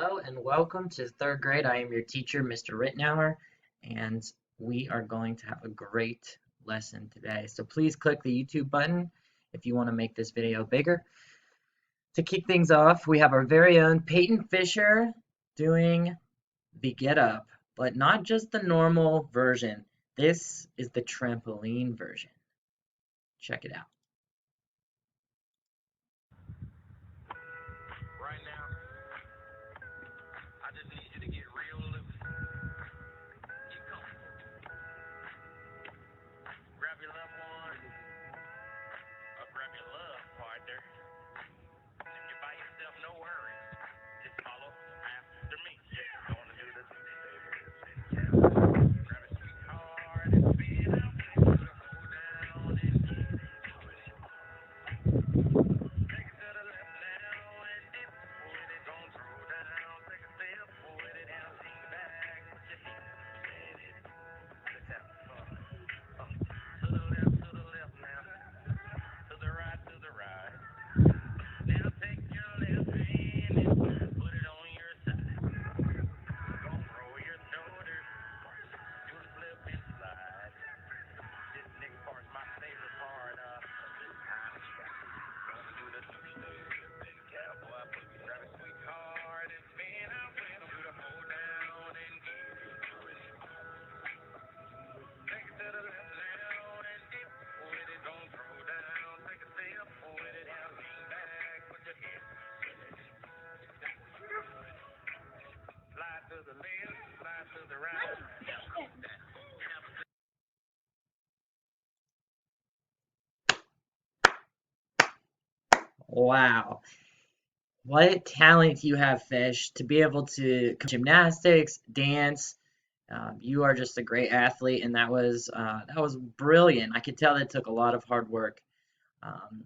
Hello and welcome to third grade. I am your teacher, Mr. Ritenour, and we are going to have a great lesson today. So please click the YouTube button if you want to make this video bigger. To kick things off, we have our very own Peyton Fisher doing the get up, but not just the normal version. This is the trampoline version. Check it out. Right now, I just need you to get real loose. Get comfortable. Grab your loved one, or grab your love partner. If you're by yourself, no worries. Just follow after me. Yeah, I want to do this. Grab a sweetheart and spin out. Put a hoe down and get it. Take it to the left now and dip with it. Don't throw down. Take a step with it and lean back. Put your hips in it. Let's have fun. To the left now. To the right, to the right. Now take your left hand and put it on your side. Don't roll your shoulders. Do the flip and slide. This next part's my favorite part of this kind of shot. Gonna do the two-step and cowboy boogie. Grab a sweetheart and spin out with them. Do the hold down and get into it. Take it to the left now and dip with it. Don't throw down. Take a step with it and lean back. Put your hips in it. Slide to the left, slide to the right. Now come down. Wow. What talent you have, Fish, to be able to gymnastics, dance. You are just a great athlete, and that was brilliant. I could tell that took a lot of hard work.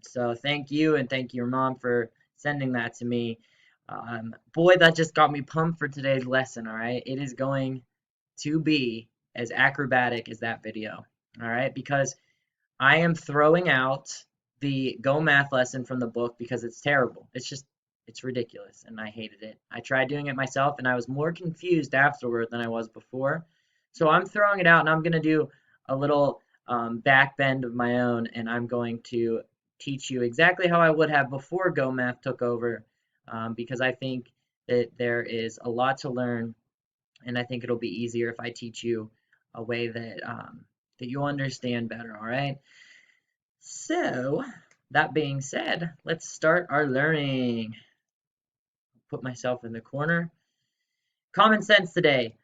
So thank you, and thank your mom for sending that to me. Boy, that just got me pumped for today's lesson. All right, it is going to be as acrobatic as that video. All right, because I am throwing out the Go Math lesson from the book because it's terrible. It's ridiculous, and I hated it. I tried doing it myself, and I was more confused afterward than I was before. So I'm throwing it out, and I'm going to do a little back bend of my own, and I'm going to teach you exactly how I would have before Go Math took over, because I think that there is a lot to learn, and I think it'll be easier if I teach you a way that that you'll understand better. All right. So that being said, let's start our learning. Put myself in the corner. Common sense today.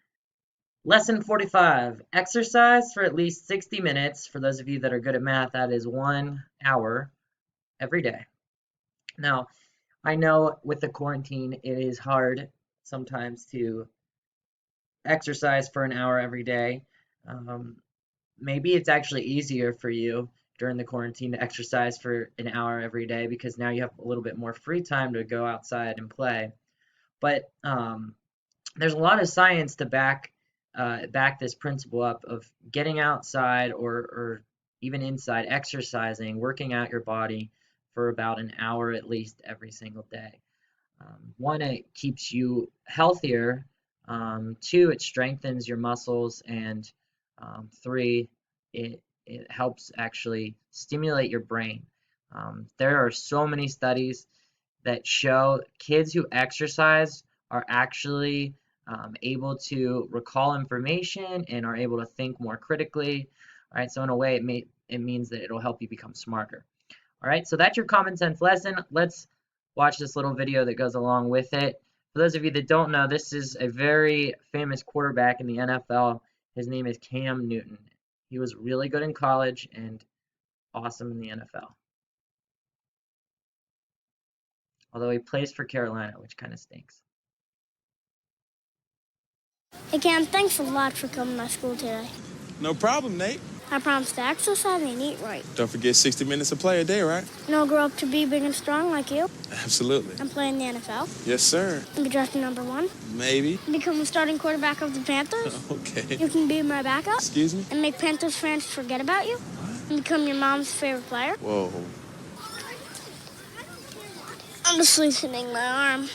Lesson 45. Exercise for at least 60 minutes. For those of you that are good at math, that is 1 hour every day. Now, I know with the quarantine, it is hard sometimes to exercise for an hour every day. Maybe it's actually easier for you during the quarantine to exercise for an hour every day because now you have a little bit more free time to go outside and play. But there's a lot of science to back this principle up of getting outside or even inside, exercising, working out your body for about an hour at least every single day. One, it keeps you healthier. Two, it strengthens your muscles, and three, it helps actually stimulate your brain. There are so many studies that show kids who exercise are actually able to recall information and are able to think more critically. All right, so in a way, it means that it'll help you become smarter. All right, so that's your common sense lesson. Let's watch this little video that goes along with it. For those of you that don't know, this is a very famous quarterback in the NFL. His name is Cam Newton. He was really good in college and awesome in the NFL. Although he plays for Carolina, which kind of stinks. Hey Cam, thanks a lot for coming to my school today. No problem, Nate. I promise to exercise and eat right. Don't forget 60 minutes of play a day, right? And I'll grow up to be big and strong like you. Absolutely. And play in the NFL. Yes, sir. And be drafted number 1. Maybe. And become the starting quarterback of the Panthers. Okay. You can be my backup. Excuse me? And make Panthers fans forget about you. And become your mom's favorite player. Whoa. I'm just loosening my arm.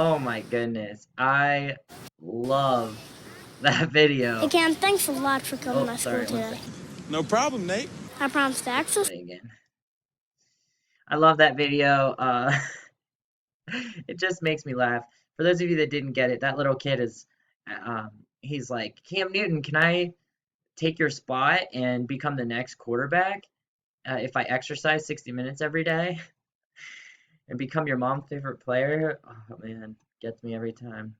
Oh my goodness. I love that video. Hey, Cam, thanks a lot for coming to Oh, my school sorry, one today. second. No problem, Nate. I promise to act so. Play again. I love that video. It just makes me laugh. For those of you that didn't get it, that little kid is, he's like, Cam Newton, can I take your spot and become the next quarterback if I exercise 60 minutes every day and become your mom's favorite player? Oh man, gets me every time.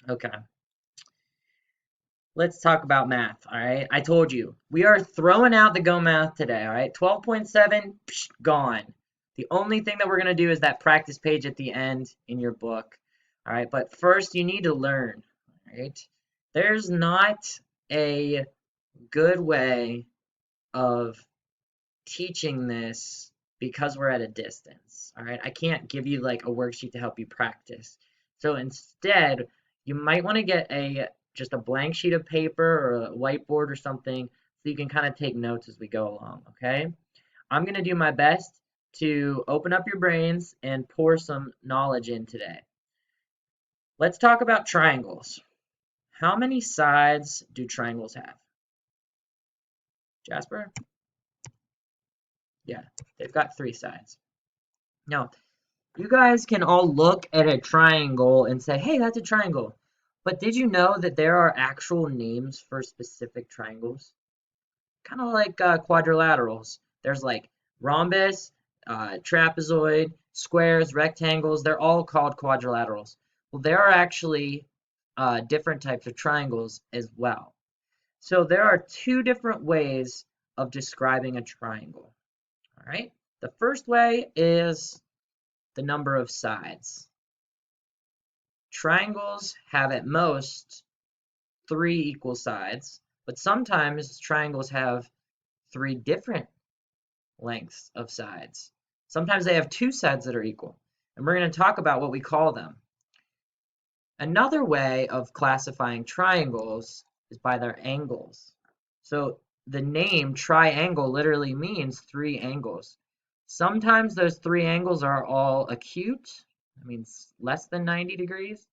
Okay. Let's talk about math, all right? I told you, we are throwing out the Go Math today, all right? 12.7, gone. The only thing that we're going to do is that practice page at the end in your book, all right? But first, you need to learn, all right? There's not a good way of teaching this because we're at a distance, all right? I can't give you like a worksheet to help you practice. So instead, you might want to get just a blank sheet of paper or a whiteboard or something so you can kind of take notes as we go along, okay? I'm going to do my best to open up your brains and pour some knowledge in today. Let's talk about triangles. How many sides do triangles have? Jasper? Yeah, they've got 3 sides. Now, you guys can all look at a triangle and say, hey, that's a triangle. But did you know that there are actual names for specific triangles? Kind of like quadrilaterals. There's like rhombus, trapezoid, squares, rectangles. They're all called quadrilaterals. Well, there are actually different types of triangles as well. So there are 2 different ways of describing a triangle. All right. The first way is the number of sides. Triangles have at most 3 equal sides, but sometimes triangles have 3 different lengths of sides. Sometimes they have 2 sides that are equal, and we're going to talk about what we call them. Another way of classifying triangles is by their angles. So the name triangle literally means 3 angles. Sometimes those 3 angles are all acute, that means less than 90 degrees.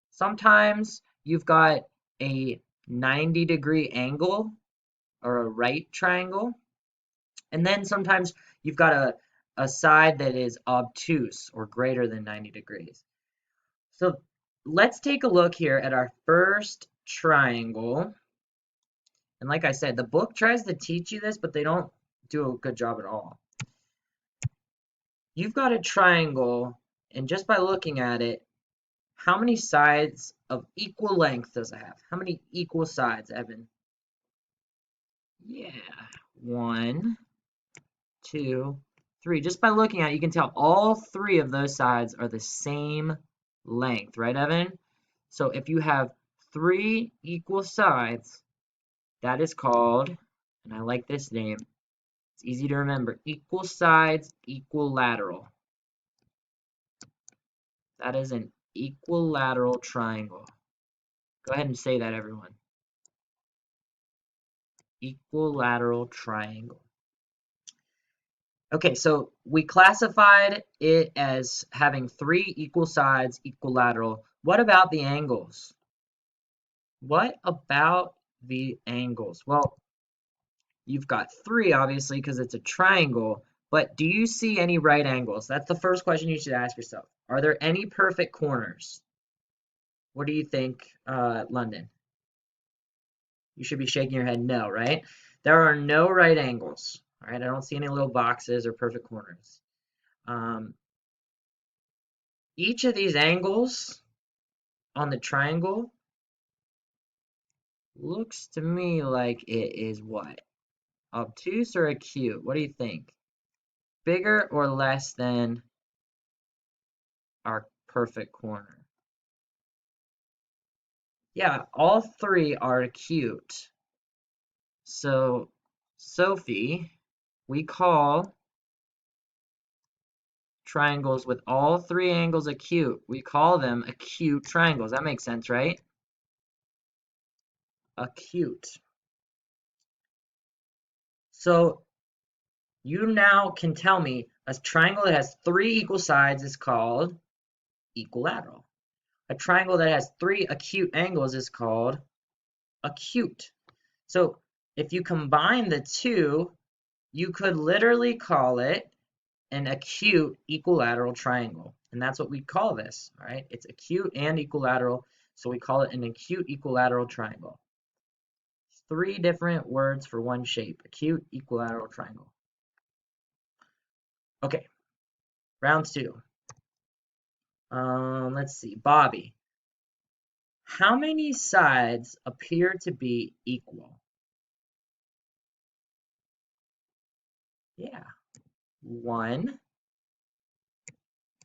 Sometimes you've got a 90-degree angle or a right triangle. And then sometimes you've got a side that is obtuse or greater than 90 degrees. So let's take a look here at our first triangle. And like I said, the book tries to teach you this, but they don't do a good job at all. You've got a triangle, and just by looking at it, how many sides of equal length does it have? How many equal sides, Evan? Yeah, 1, 2, 3. Just by looking at it, you can tell all 3 of those sides are the same length, right, Evan? So if you have 3 equal sides, that is called, and I like this name, it's easy to remember, equal sides, equilateral. That is an equilateral triangle. Go ahead and say that, everyone. Equilateral triangle. Okay, so we classified it as having 3 equal sides, equilateral. What about the angles? What about the angles? Well, you've got 3, obviously, because it's a triangle, but do you see any right angles? That's the first question you should ask yourself. Are there any perfect corners? What do you think, London? You should be shaking your head no, right? There are no right angles. All right, I don't see any little boxes or perfect corners. Each of these angles on the triangle looks to me like it is what? Obtuse or acute? What do you think? Bigger or less than our perfect corner? Yeah, all 3 are acute. So, Sophie, we call triangles with all 3 angles acute. We call them acute triangles. That makes sense, right? Acute. So, you now can tell me a triangle that has 3 equal sides is called equilateral. A triangle that has 3 acute angles is called acute. So if you combine the two, you could literally call it an acute equilateral triangle. And that's what we call this, all right? It's acute and equilateral, so we call it an acute equilateral triangle. 3 different words for one shape, acute equilateral triangle. Okay, round 2. Let's see, Bobby. How many sides appear to be equal? Yeah, 1,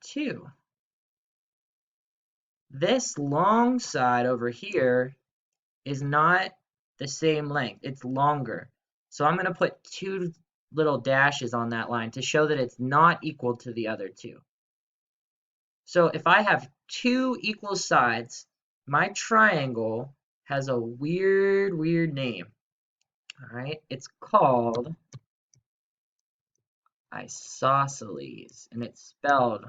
2. This long side over here is not the same length. It's longer. So I'm going to put 2 little dashes on that line to show that it's not equal to the other 2. So if I have 2 equal sides, my triangle has a weird name. All right, it's called isosceles, and it's spelled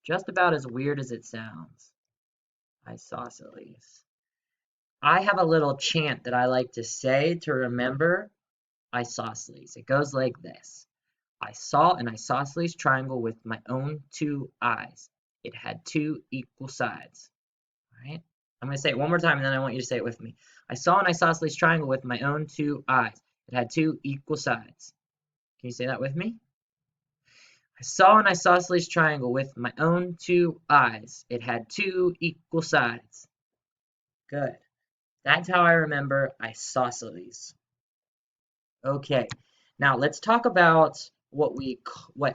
just about as weird as it sounds. Isosceles. I have a little chant that I like to say to remember isosceles. It goes like this. I saw an isosceles triangle with my own 2 eyes. It had 2 equal sides. All right? I'm going to say it one more time and then I want you to say it with me. I saw an isosceles triangle with my own 2 eyes. It had 2 equal sides. Can you say that with me? I saw an isosceles triangle with my own 2 eyes. It had 2 equal sides. Good. That's how I remember isosceles. Okay, now let's talk about what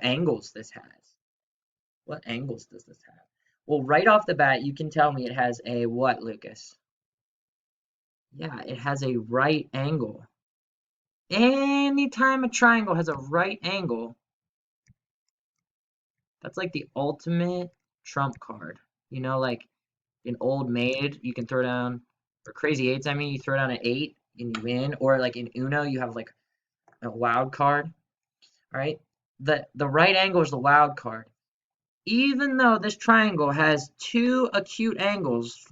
angles this has. What angles does this have? Well, right off the bat, you can tell me it has a what, Lucas? Yeah, it has a right angle. Anytime a triangle has a right angle, that's like the ultimate trump card. You know, like in Old Maid, you can throw down, or Crazy Eights, I mean, you throw down an 8 and you win. Or like in Uno, you have like a wild card, all right? The right angle is the wild card. Even though this triangle has 2 acute angles,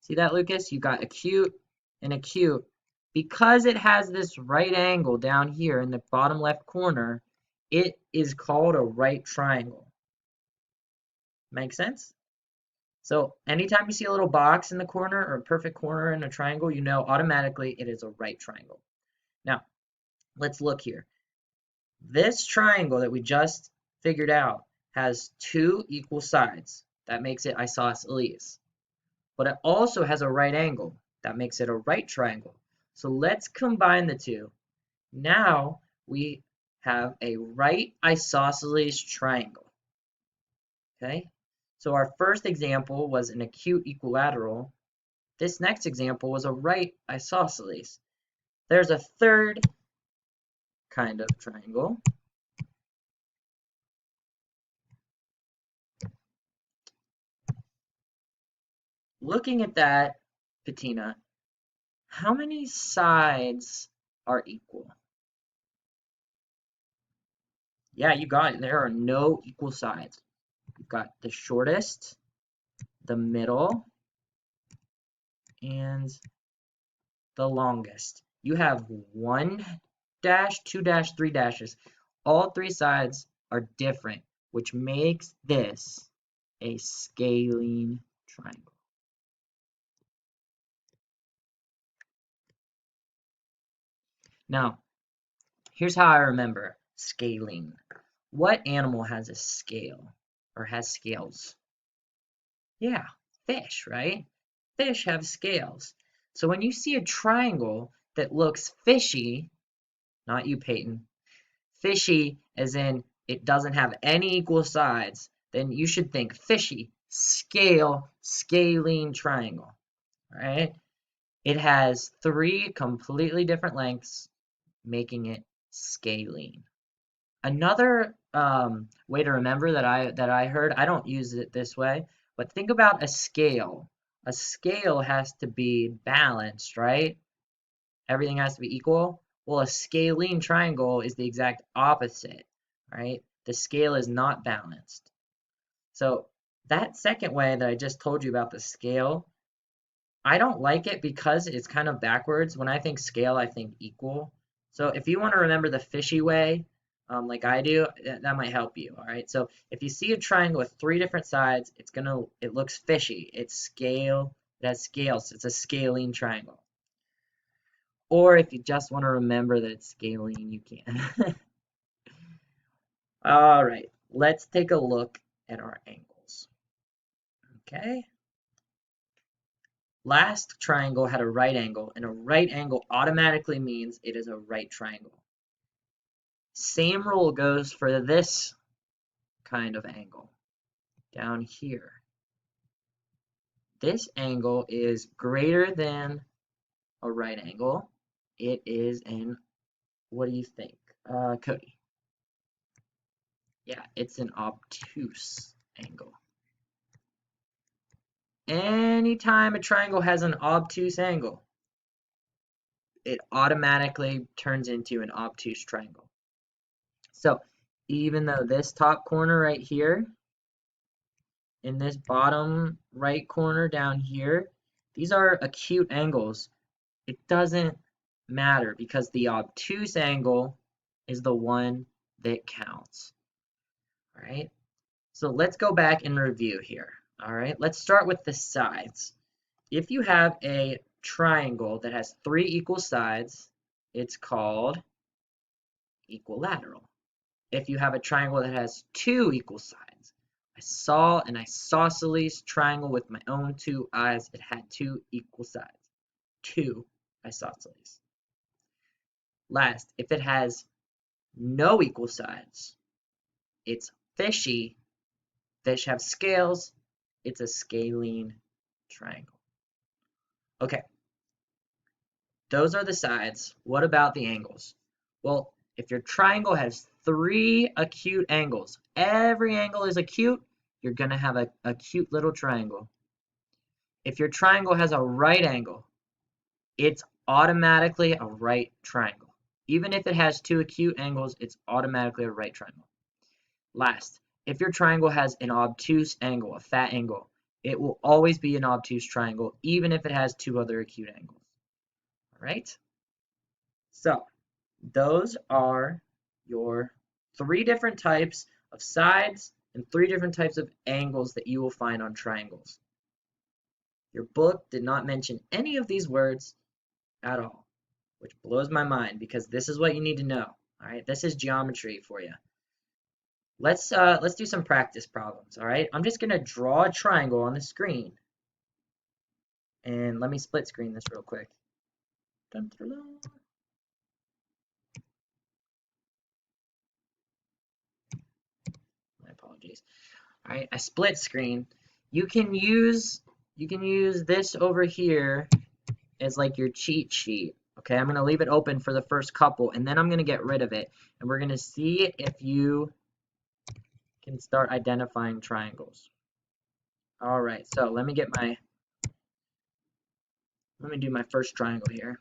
see that, Lucas? You got acute and acute. Because it has this right angle down here in the bottom left corner, it is called a right triangle. Make sense? So anytime you see a little box in the corner or a perfect corner in a triangle, you know automatically it is a right triangle. Now, let's look here. This triangle that we just figured out has 2 equal sides. That makes it isosceles. But it also has a right angle. That makes it a right triangle. So let's combine the two. Now we have a right isosceles triangle. Okay? So our first example was an acute equilateral. This next example was a right isosceles. There's a third kind of triangle. Looking at that, Patina, how many sides are equal? Yeah, you got it. There are no equal sides. You've got the shortest, the middle, and the longest. You have 1 dash, 2 dash, 3 dashes. All 3 sides are different, which makes this a scalene triangle. Now, here's how I remember scalene. What animal has a scale or has scales? Yeah, fish, right? Fish have scales. So when you see a triangle that looks fishy, not you, Peyton, fishy as in it doesn't have any equal sides, then you should think fishy, scale, scalene triangle, right? It has 3 completely different lengths, making it scalene. Another way to remember that I heard, I don't use it this way, but think about a scale. A scale has to be balanced, right? Everything has to be equal. Well, a scalene triangle is the exact opposite, right? The scale is not balanced. So That second way that I just told you about the scale, I don't like it because it's kind of backwards. When I think scale, I think equal. So if you want to remember the fishy way, like I do, that might help you. All right. So if you see a triangle with three different sides, it looks fishy. It's scale. It has scales. It's a scalene triangle. Or if you just want to remember that it's scalene, you can. All right. Let's take a look at our angles. Okay. Last triangle had a right angle, and a right angle automatically means it is a right triangle. Same rule goes for this kind of angle down here. This angle is greater than a right angle. It is an, what do you think, Cody? Yeah, it's an obtuse angle. Anytime a triangle has an obtuse angle, it automatically turns into an obtuse triangle. So even though this top corner right here, in this bottom right corner down here, these are acute angles. It doesn't matter because the obtuse angle is the one that counts. All right, so let's go back and review here. All right, let's start with the sides. If you have a triangle that has three equal sides, it's called equilateral. If you have a triangle that has two equal sides, I saw an isosceles triangle with my own two eyes. It had two equal sides. Two isosceles. Last, if it has no equal sides, it's fishy. Fish have scales. It's a scalene triangle. Okay, those are the sides. What about the angles? Well, if your triangle has three acute angles, every angle is acute, you're going to have a acute little triangle. If your triangle has a right angle, it's automatically a right triangle. Even if it has two acute angles, it's automatically a right triangle. Last, if your triangle has an obtuse angle, a fat angle, it will always be an obtuse triangle, even if it has two other acute angles. All right? So, those are your three different types of sides and three different types of angles that you will find on triangles. Your book did not mention any of these words at all, which blows my mind because this is what you need to know. All right, this is geometry for you. Let's do some practice problems. All right, I'm just gonna draw a triangle on the screen, and let me split screen this real quick. Dun, dun, dun. My apologies. All right, I split screen. You can use this over here as like your cheat sheet. Okay, I'm gonna leave it open for the first couple, and then I'm gonna get rid of it, and we're gonna see if you can start identifying triangles. All right, so let me do my first triangle here.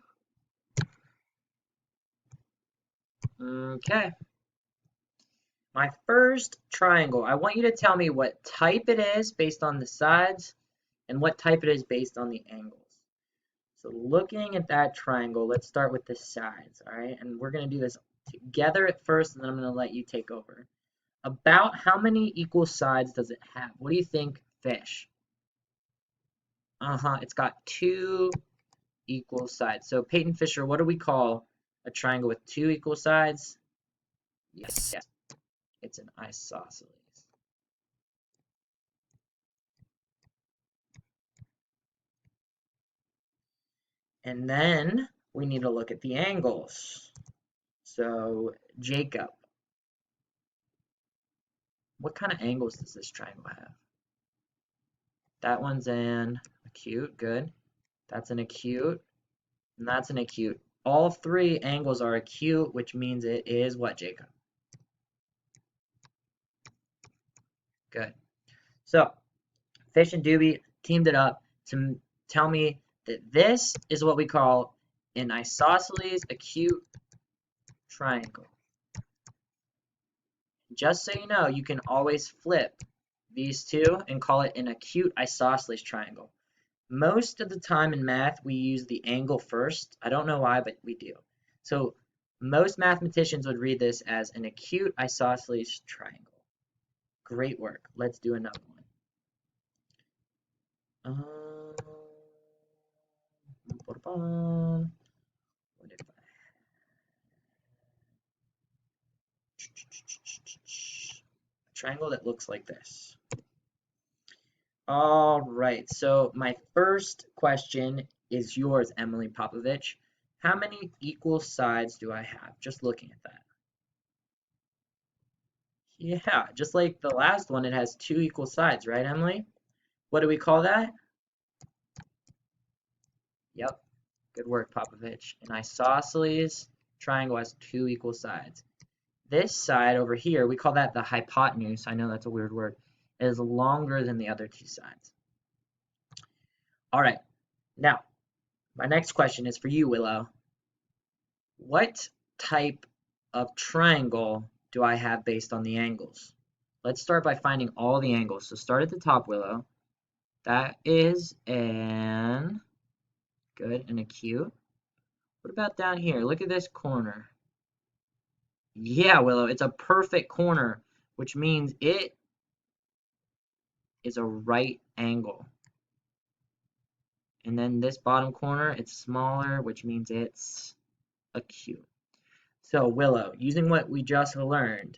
Okay. My first triangle, I want you to tell me what type it is based on the sides and what type it is based on the angles. So looking at that triangle, let's start with the sides, all right? And we're going to do this together at first, and then I'm going to let you take over. About how many equal sides does it have? What do you think, Fish? It's got two equal sides. So Peyton Fisher, what do we call a triangle with two equal sides? Yes, it's an isosceles. And then we need to look at the angles. So Jacob, what kind of angles does this triangle have? That one's an acute, good. That's an acute, and that's an acute. All three angles are acute, which means it is what, Jacob? Good. So, Fish and Doobie teamed it up to tell me that this is what we call an isosceles acute triangle. Just so you know, you can always flip these two and call it an acute isosceles triangle. Most of the time in math, we use the angle first. I don't know why, but we do. So most mathematicians would read this as an acute isosceles triangle. Great work. Let's do another one. What if a triangle that looks like this? All right, so my first question is yours, Emily Popovich. How many equal sides do I have? Just looking at that. Yeah, just like the last one, it has two equal sides, right, Emily? What do we call that? Yep, good work, Popovich. An isosceles triangle has two equal sides. This side over here, we call that the hypotenuse. I know that's a weird word. It is longer than the other two sides. All right, now, my next question is for you, Willow. What type of triangle do I have based on the angles? Let's start by finding all the angles. So start at the top, Willow. That is an acute. What about down here? Look at this corner. Yeah, Willow, it's a perfect corner, which means it is a right angle. And then this bottom corner, it's smaller, which means it's acute. So, Willow, using what we just learned,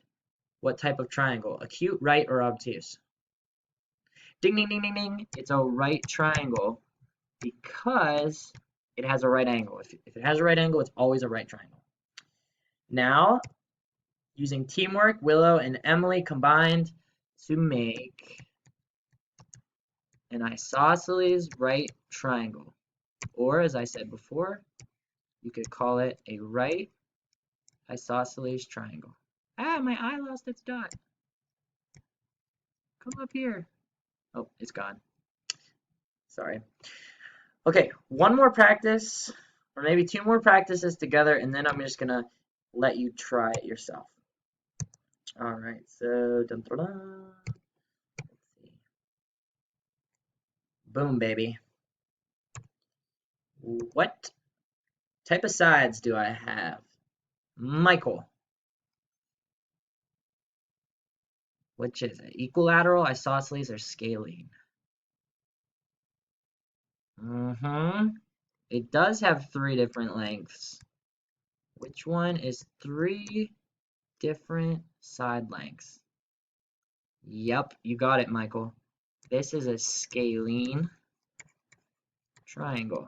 what type of triangle? Acute, right, or obtuse? Ding, ding, ding, ding, ding. It's a right triangle because it has a right angle. If it has a right angle, it's always a right triangle. Now, using teamwork, Willow and Emily combined to make an isosceles right triangle. Or, as I said before, you could call it a right isosceles triangle. Ah, my eye lost its dot. Come up here. Oh, it's gone. Sorry. Okay, one more practice, or maybe two more practices together, and then I'm just gonna let you try it yourself. All right, so dun, dun, dun. Let's see. Boom, baby. What type of sides do I have? Michael. Which is it? Equilateral, isosceles, or scalene? It does have three different lengths. Which one is three different side lengths? Yep, you got it, Michael. This is a scalene triangle.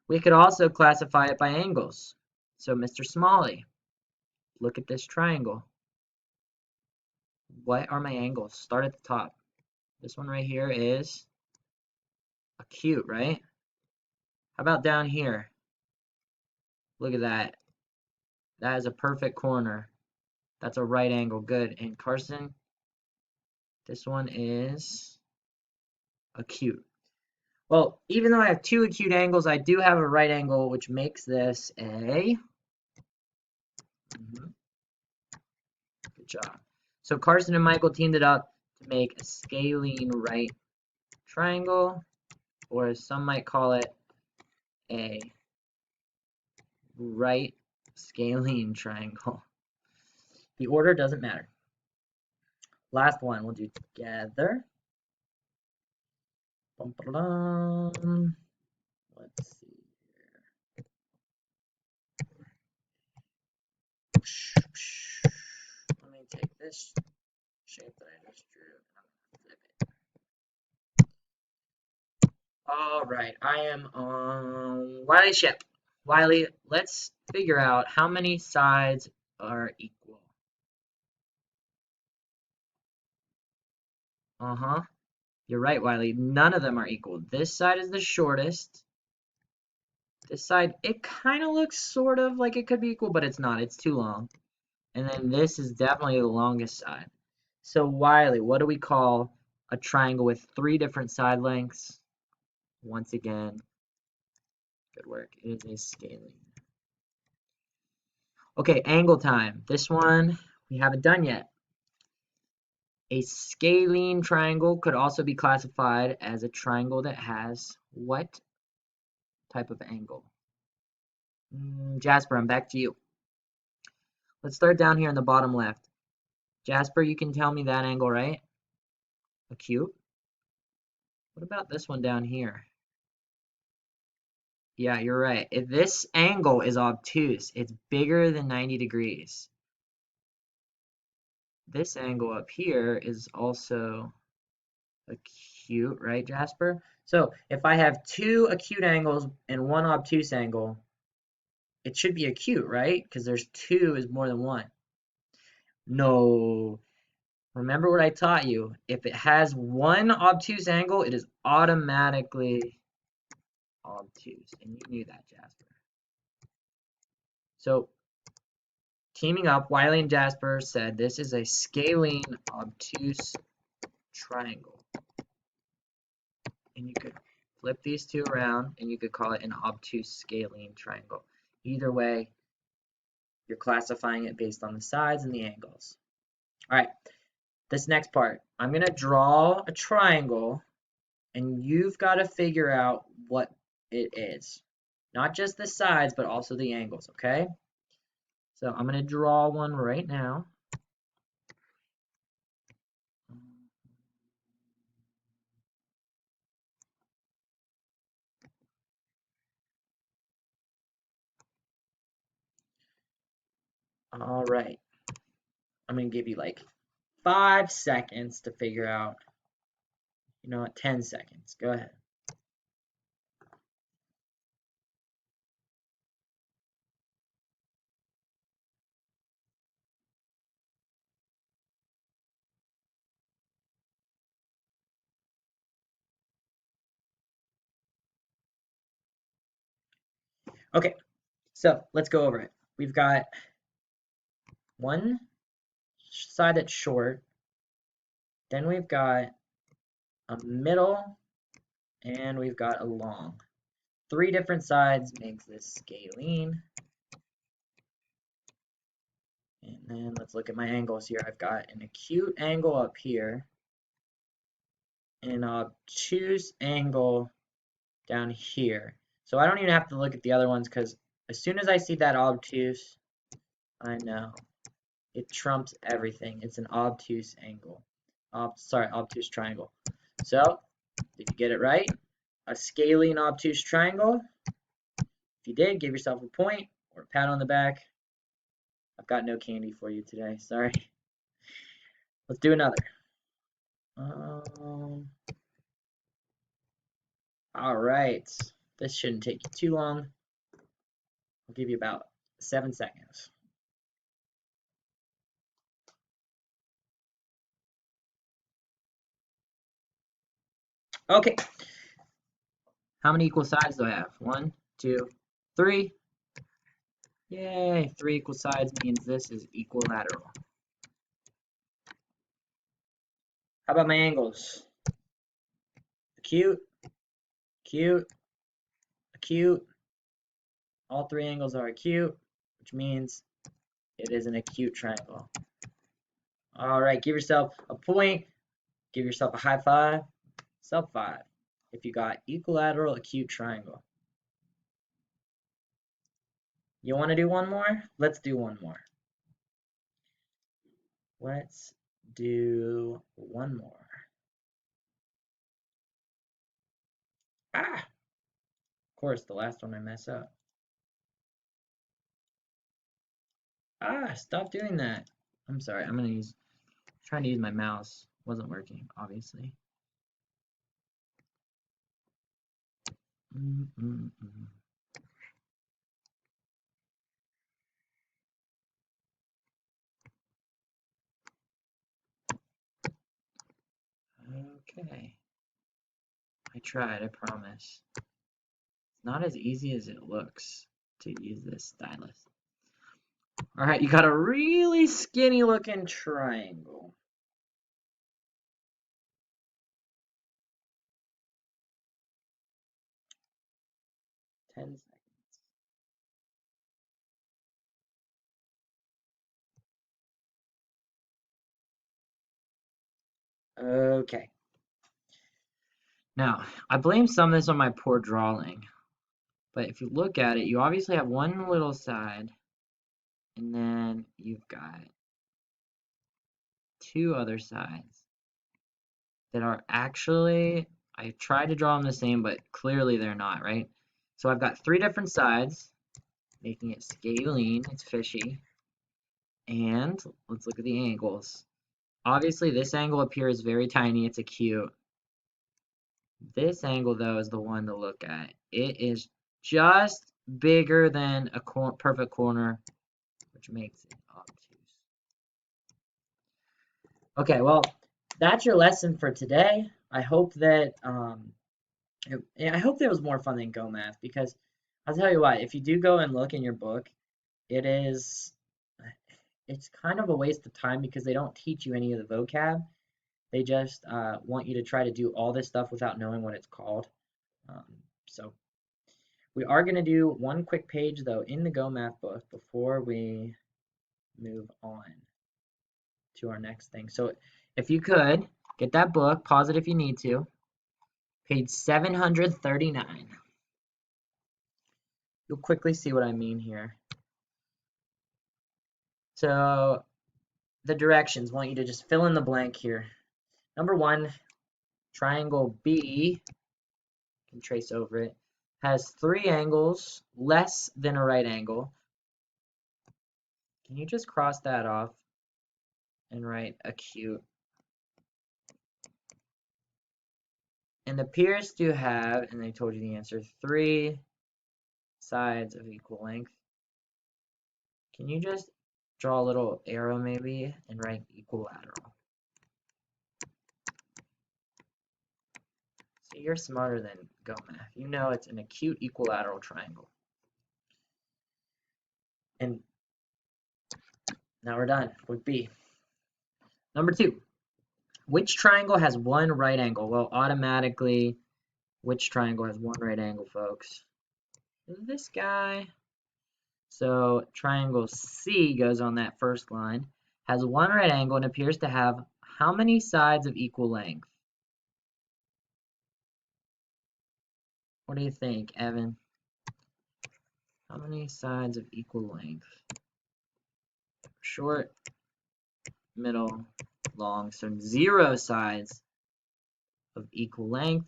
We could also classify it by angles. So, Mr. Smalley, look at this triangle. What are my angles? Start at the top. This one right here is acute, right? How about down here? Look at that. That is a perfect corner. That's a right angle. Good. And Carson, this one is acute. Well, even though I have two acute angles, I do have a right angle, which makes this a... Good job. So Carson and Michael teamed it up to make a scalene right triangle, or as some might call it, a right scalene triangle. The order doesn't matter. Last one we'll do together. Bum, ba-da-dum. Let's see here. Let me take this shape that I just drew and I'm gonna flip it. All right, I am on Wiley's ship. Wiley, let's figure out how many sides are equal. Uh-huh. You're right, Wiley. None of them are equal. This side is the shortest. This side, it kind of looks sort of like it could be equal, but it's not. It's too long. And then this is definitely the longest side. So Wiley, what do we call a triangle with three different side lengths? Once again, good work. It is a scalene. Okay, angle time. This one we haven't done yet. A scalene triangle could also be classified as a triangle that has what type of angle? Jasper, I'm back to you. Let's start down here in the bottom left. Jasper, you can tell me that angle, right? Acute. What about this one down here? Yeah, you're right. If this angle is obtuse, it's bigger than 90 degrees. This angle up here is also acute, right, Jasper? So if I have two acute angles and one obtuse angle, it should be acute, right? Because there's two is more than one. No. Remember what I taught you. If it has one obtuse angle, it is automatically obtuse. And you knew that, Jasper. So teaming up, Wiley and Jasper said this is a scalene obtuse triangle. And you could flip these two around and you could call it an obtuse scalene triangle. Either way, you're classifying it based on the sides and the angles. All right, this next part, I'm going to draw a triangle and you've got to figure out what it is. Not just the sides, but also the angles, okay? So I'm going to draw one right now. All right. I'm going to give you like 5 seconds to figure out. You know what? 10 seconds. Go ahead. Okay, so let's go over it. We've got one side that's short, then we've got a middle, and we've got a long. 3 different sides makes this scalene. And then let's look at my angles here. I've got an acute angle up here, and an obtuse angle down here. So I don't even have to look at the other ones because as soon as I see that obtuse, I know. It trumps everything. It's an obtuse angle. Obtuse triangle. So, did you get it right? A scalene obtuse triangle. If you did, give yourself a point or a pat on the back. I've got no candy for you today. Sorry. Let's do another. All right. This shouldn't take you too long. I'll give you about 7 seconds. Okay. How many equal sides do I have? 1, 2, 3. Yay. 3 equal sides means this is equilateral. How about my angles? Acute, acute, acute. All 3 angles are acute, which means it is an acute triangle. All right, give yourself a point. Give yourself a high five. Sub 5 if you got equilateral acute triangle. You want to do one more? Let's do one more. Let's do one more. Ah! Of course, the last one I mess up. Ah, stop doing that. I'm sorry. Trying to use my mouse. Wasn't working, obviously. Okay. I tried, I promise. It's not as easy as it looks to use this stylus. Alright, you got a really skinny looking triangle. Ten seconds. Okay. Now, I blame some of this on my poor drawing, but if you look at it, you obviously have one little side, and then you've got two other sides that are actually, I tried to draw them the same, but clearly they're not, right? So I've got three different sides, making it scalene, it's fishy. And let's look at the angles. Obviously, this angle up here is very tiny, it's acute. This angle, though, is the one to look at. It is just bigger than a perfect corner, which makes it obtuse. Okay, well, that's your lesson for today. I hope that I hope that was more fun than Go Math, because I'll tell you what, if you do go and look in your book, it is it's kind of a waste of time because they don't teach you any of the vocab. They just want you to try to do all this stuff without knowing what it's called. Um, so we are going to do one quick page though in the Go Math book before we move on to our next thing. So if you could get that book, pause it if you need to. Page 739. You'll quickly see what I mean here. So the directions, want you to just fill in the blank here. Number one, triangle B, you can trace over it, has three angles less than a right angle. Can you just cross that off and write acute? And appears to have, and I told you the answer, three sides of equal length. Can you just draw a little arrow maybe and write equilateral? See, you're smarter than Go Math. You know it's an acute equilateral triangle. And now we're done with B. Number two, which triangle has one right angle? Well, automatically, which triangle has one right angle, folks? This guy. So triangle C goes on that first line, has one right angle and appears to have how many sides of equal length? What do you think, Evan? How many sides of equal length? Short, middle, long. So 0 sides of equal length,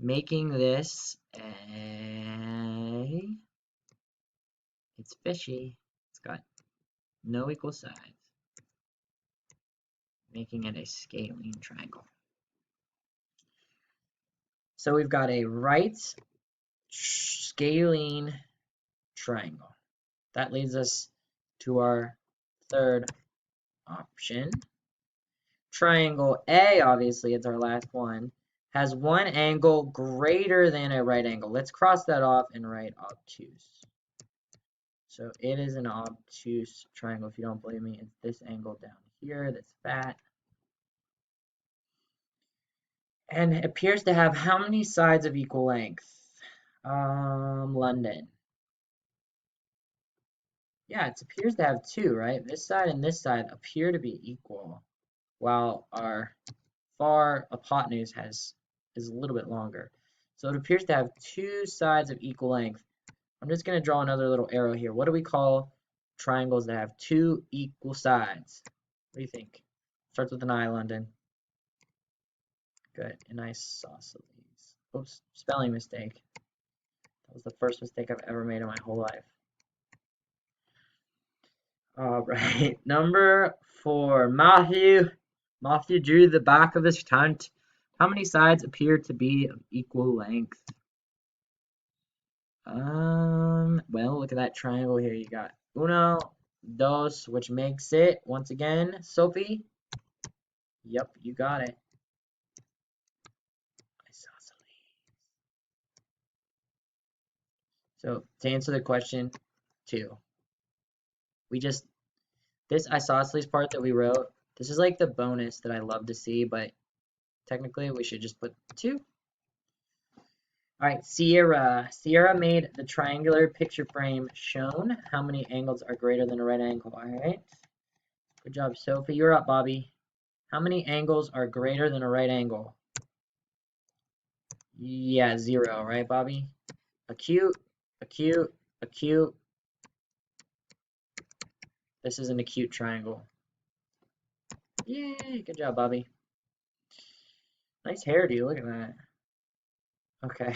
making this a, it's fishy. It's got no equal sides, making it a scalene triangle. So we've got a right scalene triangle. That leads us to our third option. Triangle A, obviously, it's our last one, has one angle greater than a right angle. Let's cross that off and write obtuse. So it is an obtuse triangle. If you don't believe me, it's this angle down here that's fat. And it appears to have how many sides of equal length? London. Yeah, it appears to have two, right? This side and this side appear to be equal, while our far hypotenuse is a little bit longer. So it appears to have two sides of equal length. I'm just going to draw another little arrow here. What do we call triangles that have two equal sides? What do you think? Starts with an I, London. Good. An isosceles. Oops, spelling mistake. That was the first mistake I've ever made in my whole life. All right, number 4. Matthew drew the back of his tent. How many sides appear to be of equal length? Well, look at that triangle here. You got uno, dos, which makes it, once again, Sophie. Yep, you got it. Isosceles. So, to answer the question, 2. This isosceles part that we wrote, this is like the bonus that I love to see, but technically we should just put 2. All right, Sierra. Sierra made the triangular picture frame shown. How many angles are greater than a right angle? All right. Good job, Sophie. You're up, Bobby. How many angles are greater than a right angle? Yeah, 0, right, Bobby? Acute, acute, acute. This is an acute triangle. Yay, good job, Bobby. Nice hairdo, look at that. Okay,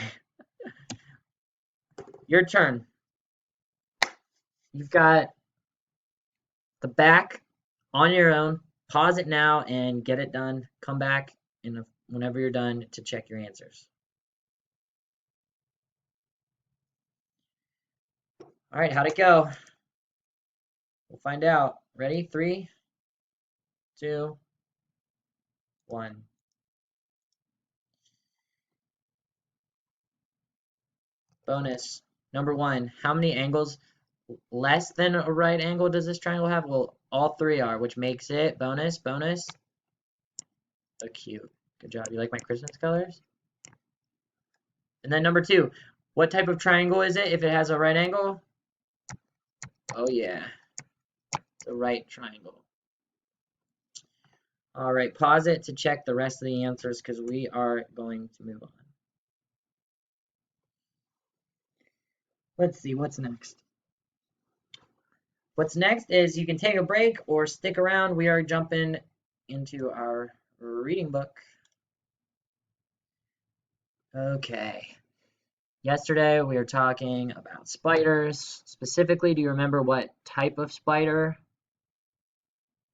your turn. You've got the back on your own. Pause it now and get it done. Come back whenever you're done to check your answers. All right, how'd it go? We'll find out. Ready? 3, 2, 1. Bonus. Number 1. How many angles less than a right angle does this triangle have? Well, all 3 are, which makes it bonus, bonus, acute. Good job. You like my Christmas colors? And then number 2. What type of triangle is it if it has a right angle? Oh yeah, the right triangle. All right, pause it to check the rest of the answers because we are going to move on. Let's see, what's next? What's next is you can take a break or stick around. We are jumping into our reading book. Okay. Yesterday we were talking about spiders. Specifically, do you remember what type of spider?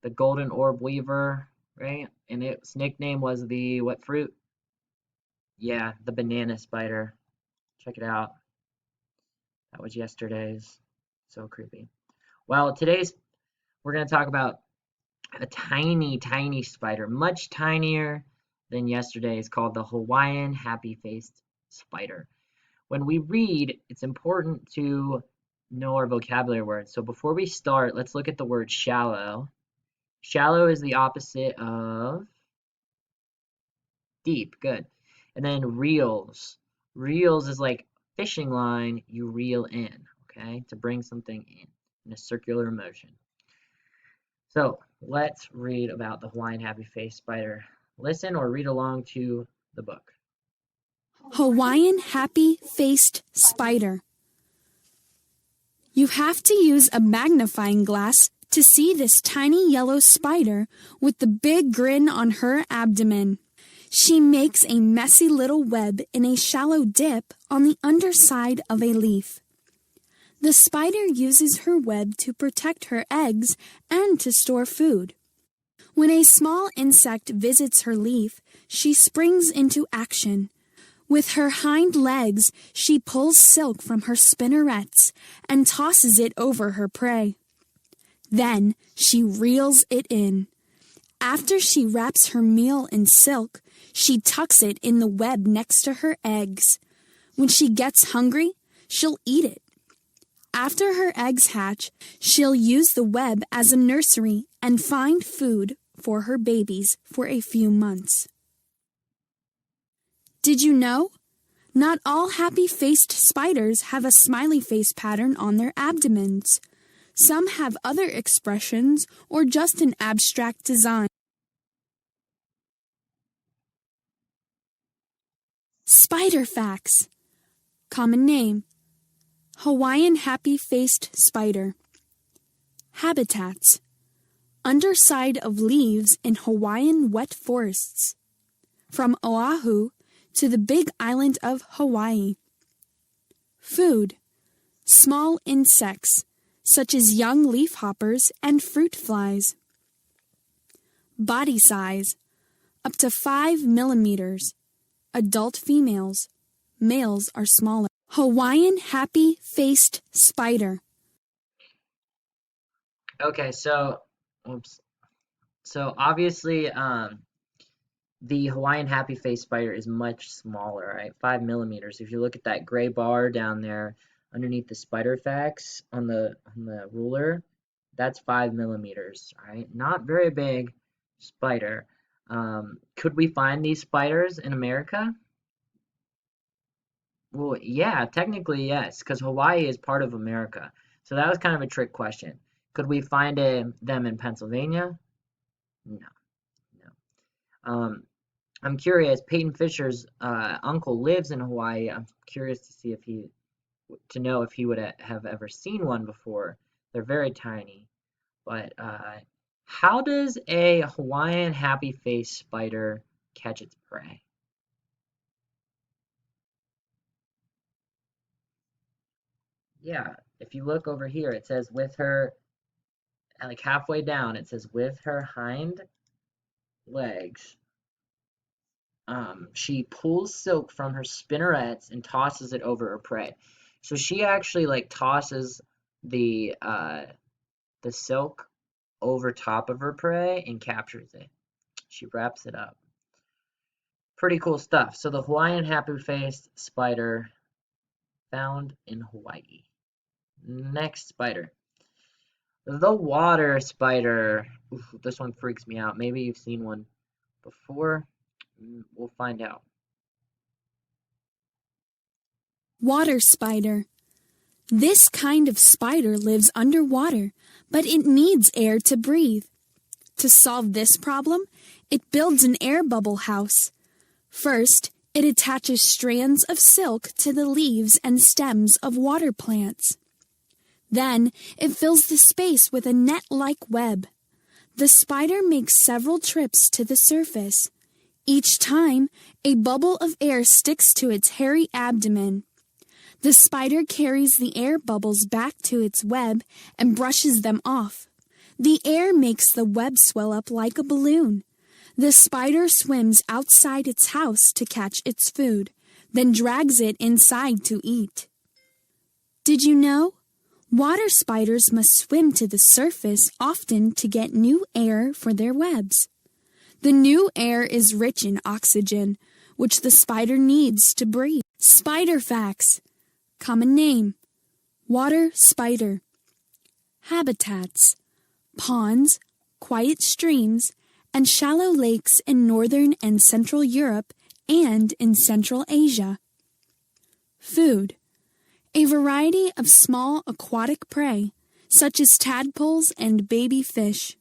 The golden orb weaver, right? And its nickname was the what fruit? Yeah, the banana spider. Check it out. That was yesterday's. So creepy. Well, today's we're going to talk about a tiny, tiny spider, much tinier than yesterday's, called the Hawaiian happy-faced spider. When we read, it's important to know our vocabulary words. So before we start, let's look at the word shallow. Shallow is the opposite of deep. Good. And then reels. Reels is like fishing line you reel in, okay, to bring something in a circular motion. So let's read about the Hawaiian happy-faced spider. Listen or read along to the book. Hawaiian happy-faced spider. You have to use a magnifying glass to see this tiny yellow spider with the big grin on her abdomen. She makes a messy little web in a shallow dip on the underside of a leaf. The spider uses her web to protect her eggs and to store food. When a small insect visits her leaf, she springs into action. With her hind legs, she pulls silk from her spinnerets and tosses it over her prey. Then she reels it in. After she wraps her meal in silk, she tucks it in the web next to her eggs. When she gets hungry, she'll eat it. After her eggs hatch, she'll use the web as a nursery and find food for her babies for a few months. Did you know? Not all happy-faced spiders have a smiley face pattern on their abdomens. Some have other expressions or just an abstract design. Spider facts. Common name: Hawaiian happy-faced spider. Habitats: underside of leaves in Hawaiian wet forests. From Oahu to the Big Island of Hawaii. Food: small insects, such as young leafhoppers and fruit flies. Body size: up to 5 millimeters. Adult females. Males are smaller. Hawaiian happy-faced spider. Okay, so obviously the Hawaiian happy-faced spider is much smaller, right? 5 millimeters. If you look at that gray bar down there underneath the spider facts on the ruler, that's 5 millimeters, right? Not very big spider. Could we find these spiders in America? Well, yeah, technically yes, because Hawaii is part of America. So that was kind of a trick question. Could we find them in Pennsylvania? No, no. Um, I'm curious. Peyton Fisher's uncle lives in Hawaii. I'm curious to see if to know if he would have ever seen one before. They're very tiny. But how does a Hawaiian happy face spider catch its prey? Yeah, if you look over here, it says with her, like halfway down, it says with her hind legs, she pulls silk from her spinnerets and tosses it over her prey. So she actually like tosses the silk over top of her prey and captures it. She wraps it up. Pretty cool stuff. So the Hawaiian happy-faced spider found in Hawaii. Next spider. The water spider. Oof, this one freaks me out. Maybe you've seen one before. We'll find out. Water spider. This kind of spider lives underwater, but it needs air to breathe. To solve this problem, it builds an air bubble house. First, it attaches strands of silk to the leaves and stems of water plants. Then, it fills the space with a net-like web. The spider makes several trips to the surface. Each time, a bubble of air sticks to its hairy abdomen. The spider carries the air bubbles back to its web and brushes them off. The air makes the web swell up like a balloon. The spider swims outside its house to catch its food, then drags it inside to eat. Did you know? Water spiders must swim to the surface often to get new air for their webs. The new air is rich in oxygen, which the spider needs to breathe. Spider facts. Common name. Water spider. Habitats. Ponds, quiet streams, and shallow lakes in northern and central Europe and in Central Asia. Food. A variety of small aquatic prey, such as tadpoles and baby fish.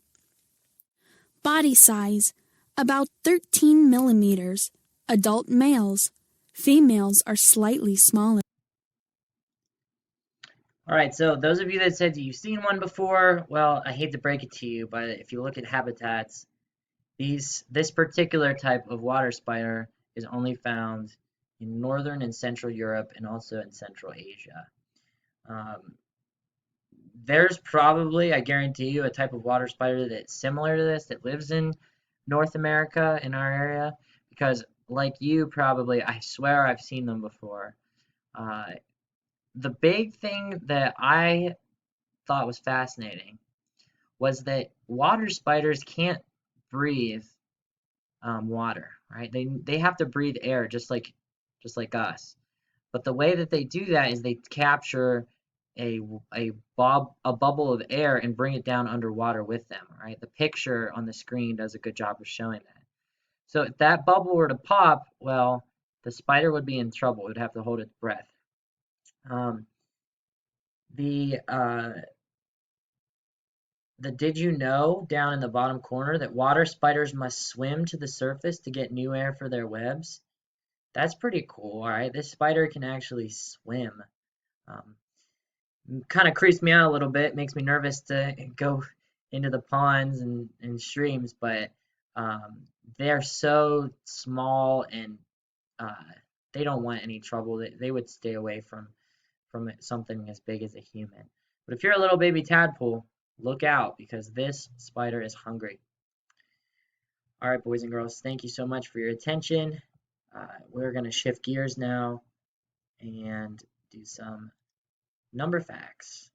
Body size, about 13 millimeters. Adult males. Females are slightly smaller. All right, so those of you that said you've seen one before, well, I hate to break it to you, but if you look at habitats, this particular type of water spider is only found in northern and central Europe and also in Central Asia. Um, there's probably, I guarantee you, a type of water spider that's similar to this that lives in North America in our area because, like you, probably, I swear I've seen them before. Uh, the big thing that I thought was fascinating was that water spiders can't breathe water, right? They have to breathe air just like us. But the way that they do that is they capture a a bubble of air and bring it down underwater with them, right? The picture on the screen does a good job of showing that. So if that bubble were to pop, well, the spider would be in trouble. It would have to hold its breath. Um, the uh, the did you know down in the bottom corner that water spiders must swim to the surface to get new air for their webs? That's pretty cool, all right? This spider can actually swim. Um, Kind of creeps me out a little bit, makes me nervous to go into the ponds and streams, but um, they're so small and uh, they don't want any trouble. They would stay away from something as big as a human. But if you're a little baby tadpole, look out because this spider is hungry. All right, boys and girls, thank you so much for your attention. We're going to shift gears now and do some number facts.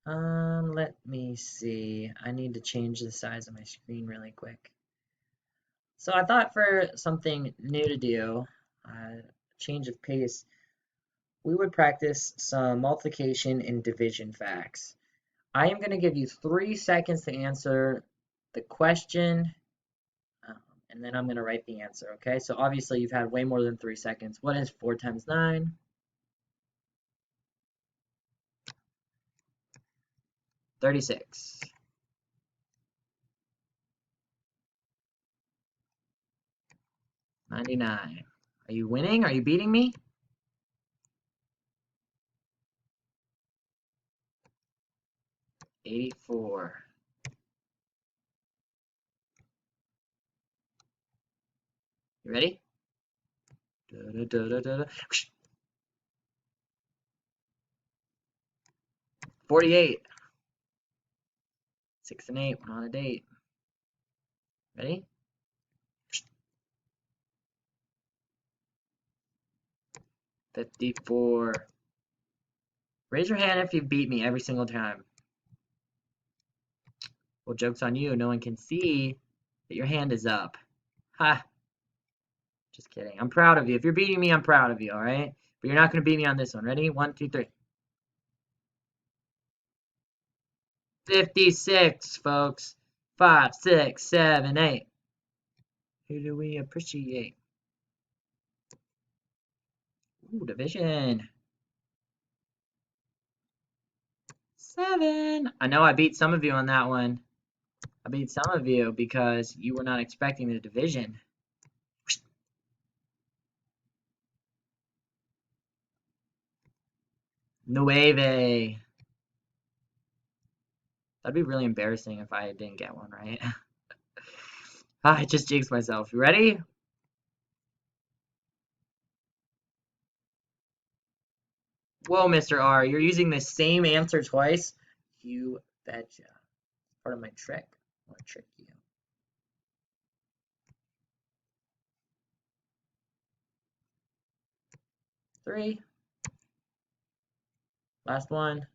Let me see. I need to change the size of my screen really quick. So I thought for something new to do, change of pace, we would practice some multiplication and division facts. I am going to give you 3 seconds to answer the question, um, and then I'm going to write the answer, okay? So obviously you've had way more than 3 seconds. What is 4 times 9? 36. 99. Are you winning? Are you beating me? 84. You ready? Da, da, da, da, da. 48. 6 and 8. We're on a date. Ready? 54. Raise your hand if you beat me every single time. Well, joke's on you. No one can see that your hand is up. Ha! Just kidding. I'm proud of you. If you're beating me, I'm proud of you, alright? But you're not going to beat me on this one. Ready? 1, 2, 3. 56, folks. 5, 6, 7, 8. Who do we appreciate? Ooh, division. 7. I know I beat some of you on that one. I beat some of you because you were not expecting the division. Nueve. That'd be really embarrassing if I didn't get one right. I just jinxed myself. You ready? Whoa, Mr. R, you're using the same answer twice? You betcha. Part of my trick. I want to trick you. 3. Last one.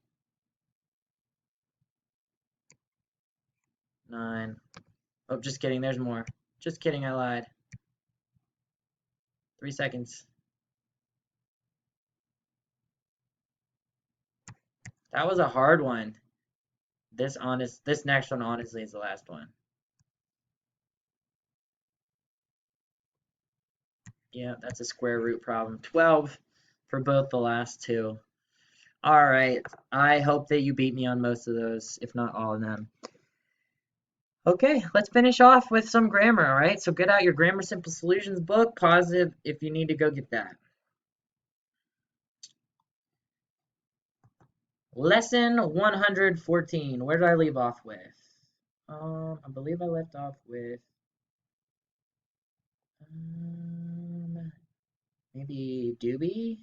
9. Oh, just kidding. There's more. Just kidding. I lied. 3 seconds. That was a hard one. This next one honestly is the last one. Yeah, that's a square root problem. 12 for both the last two. All right. I hope that you beat me on most of those, if not all of them. Okay, let's finish off with some grammar, all right? So get out your Grammar Simple Solutions book. Pause it if you need to go get that. Lesson 114. Where did I leave off with? I believe I left off with maybe Doobie.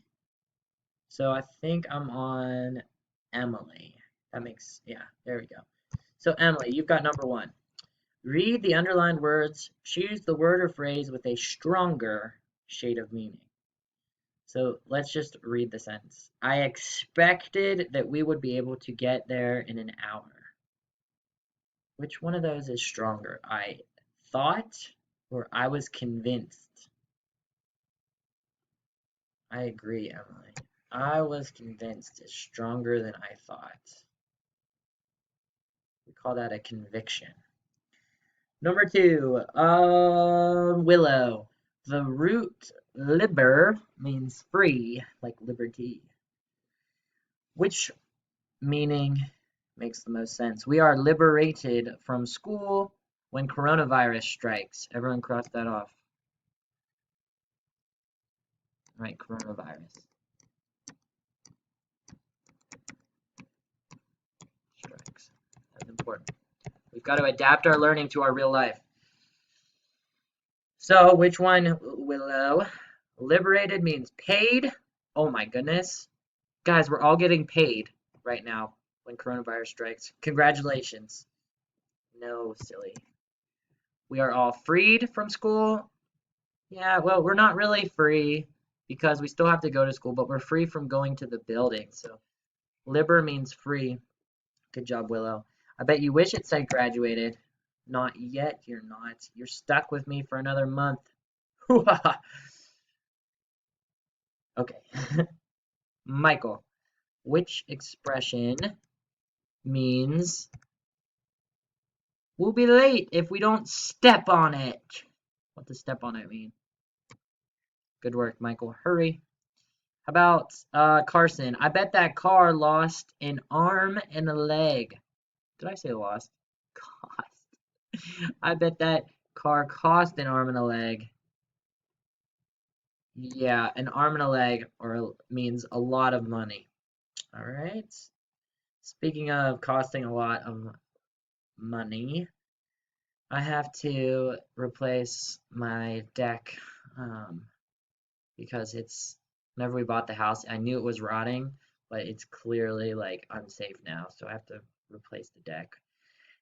So I think I'm on Emily. Yeah, there we go. So Emily, you've got number 1. Read the underlined words. Choose the word or phrase with a stronger shade of meaning. So let's just read the sentence. I expected that we would be able to get there in an hour. Which one of those is stronger? I thought or I was convinced? I agree, Emily. I was convinced is stronger than I thought. We call that a conviction. Number 2, Willow. The root liber means free, like liberty. Which meaning makes the most sense? We are liberated from school when coronavirus strikes. Everyone cross that off. Right, coronavirus. Strikes. That's important. We've got to adapt our learning to our real life. So, which one, Willow? Liberated means paid. Oh my goodness. Guys, we're all getting paid right now when coronavirus strikes. Congratulations. No, silly. We are all freed from school. Yeah, well, we're not really free because we still have to go to school, but we're free from going to the building. So, liber means free. Good job, Willow. I bet you wish it said graduated. Not yet, you're not. You're stuck with me for another month. Okay. Michael, which expression means we'll be late if we don't step on it? What does step on it mean? Good work, Michael. Hurry. How about Carson? I bet that car lost an arm and a leg. Did I say lost? Cost. I bet that car cost an arm and a leg. Yeah, an arm and a leg or means a lot of money. All right. Speaking of costing a lot of money, I have to replace my deck um, because it's whenever we bought the house, I knew it was rotting, but it's clearly like unsafe now, so I have to replace the deck.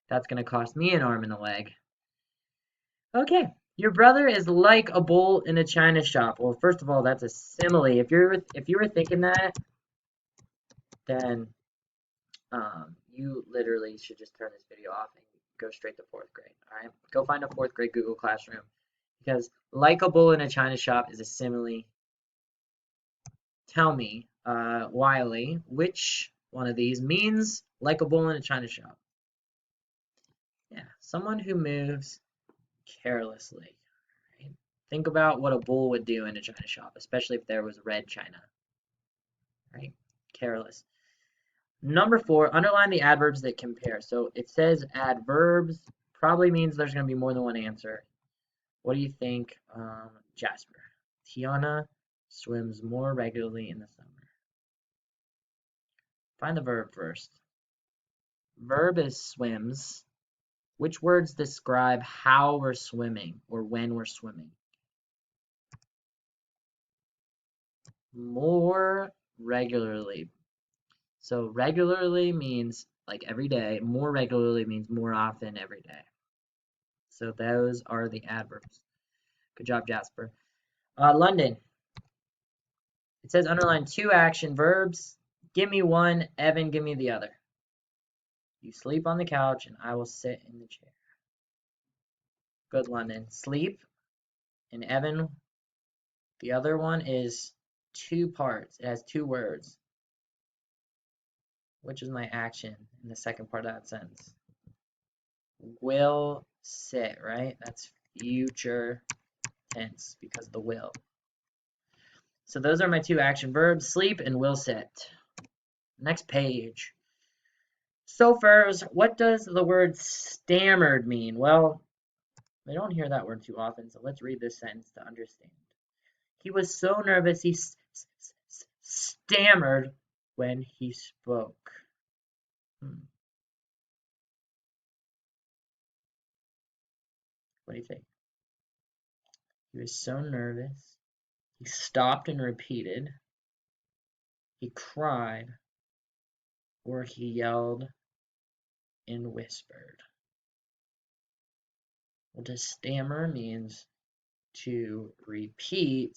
That's gonna cost me an arm and a leg. Okay. Your brother is like a bull in a china shop. Well, first of all, that's a simile. If you were thinking that, then you literally should just turn this video off and go straight to fourth grade. All right, go find a fourth grade Google Classroom because like a bull in a china shop is a simile. Tell me, Wiley, which one of these means like a bull in a china shop? Yeah, someone who moves carelessly. Right? Think about what a bull would do in a china shop, especially if there was red china. Right? Careless. Number 4, underline the adverbs that compare. So it says adverbs, probably means there's going to be more than one answer. What do you think, Jasper? Tiana swims more regularly in the summer. Find the verb first. Verb is swims. Which words describe how we're swimming or when we're swimming? More regularly. So regularly means like every day. More regularly means more often every day. So those are the adverbs. Good job, Jasper. London. It says underline 2 action verbs. Give me one. Evan, give me the other. You sleep on the couch and I will sit in the chair. Good, London. Sleep. And Evan, the other one is 2 parts. It has 2 words. Which is my action in the second part of that sentence? Will sit, right? That's future tense because of the will. So those are my 2 action verbs, sleep and will sit. Next page. So first, what does the word stammered mean? Well, I don't hear that word too often, so let's read this sentence to understand. He was so nervous he stammered when he spoke. What do you think? He was so nervous. He stopped and repeated. He cried. Or he yelled and whispered. Well, to stammer means to repeat.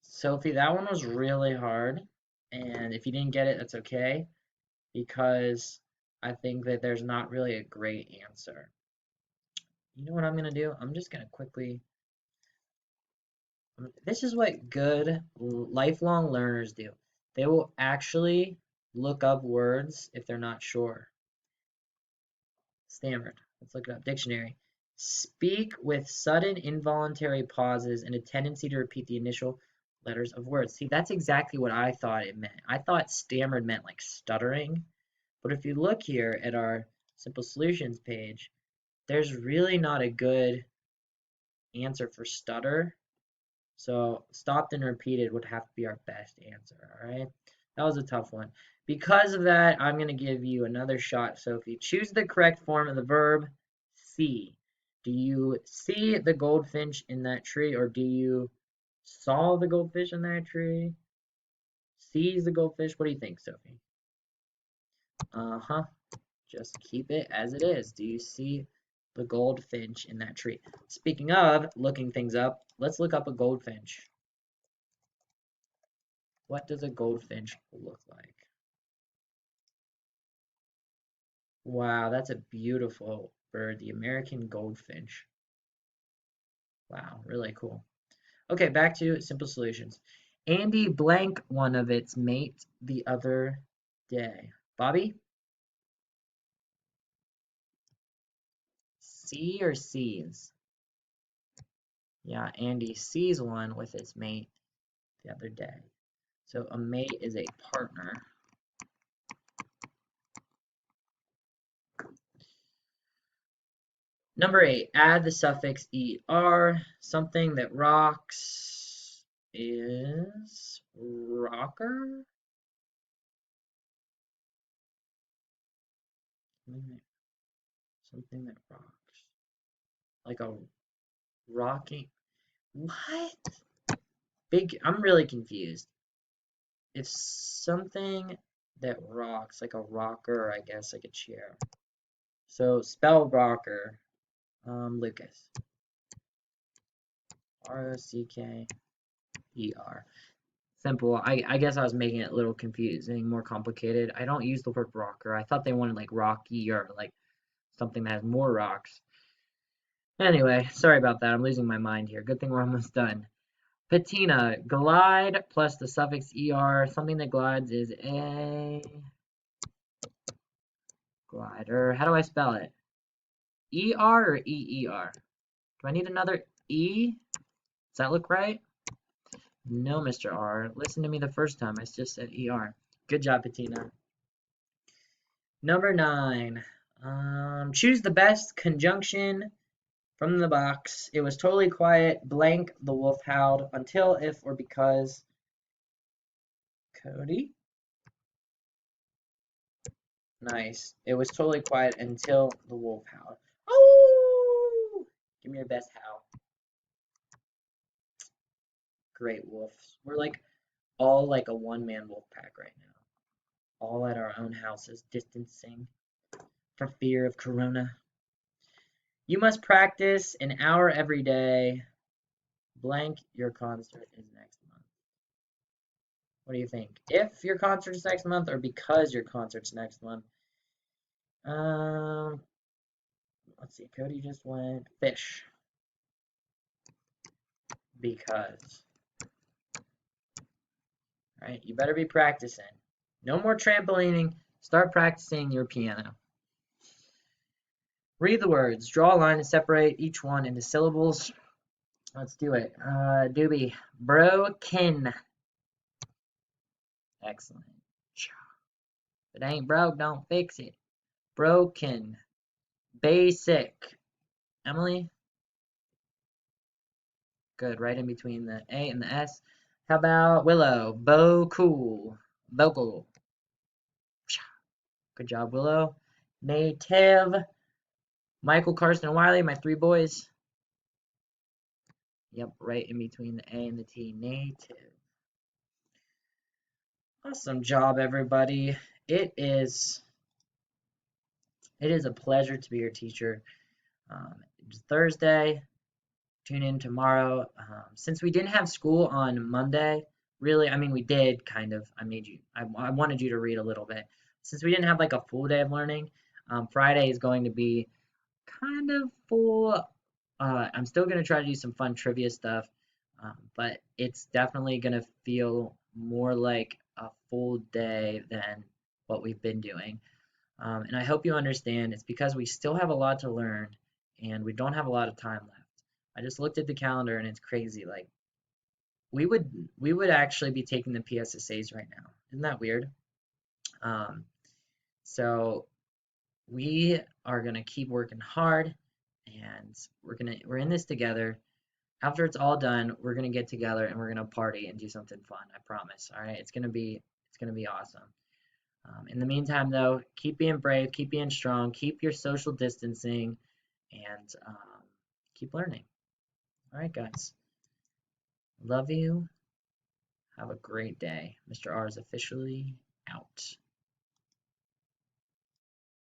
Sophie, that one was really hard. And if you didn't get it, that's okay. Because I think that there's not really a great answer. You know what I'm going to do? I'm just going to quickly. This is what good lifelong learners do. They will actually look up words if they're not sure. Stammered. Let's look it up. Dictionary. Speak with sudden involuntary pauses and a tendency to repeat the initial letters of words. See, that's exactly what I thought it meant. I thought stammered meant like stuttering. But if you look here at our Simple Solutions page, there's really not a good answer for stutter. So stopped and repeated would have to be our best answer, all right? That was a tough one. Because of that, I'm going to give you another shot, Sophie. Choose the correct form of the verb see. Do you see the goldfinch in that tree, or do you saw the goldfish in that tree? Sees the goldfish? What do you think, Sophie? Uh-huh. Just keep it as it is. Do you see the goldfinch in that tree? Speaking of looking things up, let's look up a goldfinch. What does a goldfinch look like? Wow, that's a beautiful bird, the American goldfinch. Wow, really cool. Okay, back to simple solutions. Andy blank one of its mate the other day. Bobby? See or sees? Yeah, Andy sees one with its mate the other day. So a mate is a partner. Number 8, add the suffix er. Something that rocks is rocker. Something that rocks. Like a rocking. What? I'm really confused. It's something that rocks, like a rocker, I guess, like a chair. So spell rocker. Lucas. R-O-C-K-E-R. Simple. I guess I was making it a little confusing, more complicated. I don't use the word rocker. I thought they wanted like rocky or like something that has more rocks. Anyway, sorry about that. I'm losing my mind here. Good thing we're almost done. Patina, glide plus the suffix er. Something that glides is a glider. How do I spell it? E-R or E-E-R? Do I need another E? Does that look right? No, Mr. R. Listen to me the first time. I just said ER. Good job, Patina. Number 9. Choose the best conjunction from the box. It was totally quiet. Blank, the wolf howled. Until, if, or because. Cody? Nice. It was totally quiet until the wolf howled. Oh! Give me your best howl. Great wolves. We're like all like a one-man wolf pack right now. All at our own houses, distancing for fear of corona. You must practice an hour every day. Blank, your concert is next month. What do you think? If your concert is next month or because your concert's next month? Um, let's see. Cody just went fish. Because. All right, you better be practicing. No more trampolining. Start practicing your piano. Read the words. Draw a line and separate each one into syllables. Let's do it. Doobie. Broken. Excellent. If it ain't broke, don't fix it. Broken. Basic. Emily? Good, right in between the A and the S. How about Willow? Cool. Vocal. Good job, Willow. Native. Michael, Carson, and Wiley, my 3 boys. Yep, right in between the A and the T. Native. Awesome job, everybody. It is a pleasure to be your teacher. It's Thursday. Tune in tomorrow. Since we didn't have school on Monday, really, I mean, we did kind of. I wanted you to read a little bit. Since we didn't have like a full day of learning, Friday is going to be kind of full. I'm still going to try to do some fun trivia stuff, but it's definitely going to feel more like a full day than what we've been doing. And I hope you understand it's because we still have a lot to learn and we don't have a lot of time left. I just looked at the calendar and it's crazy. Like we would actually be taking the PSSAs right now. Isn't that weird? Um, so we are gonna keep working hard and we're in this together. After it's all done, we're gonna get together and we're gonna party and do something fun. I promise. All right, it's gonna be awesome. In the meantime, though, keep being brave, keep being strong, keep your social distancing, and keep learning. All right, guys. Love you. Have a great day. Mr. R is officially out.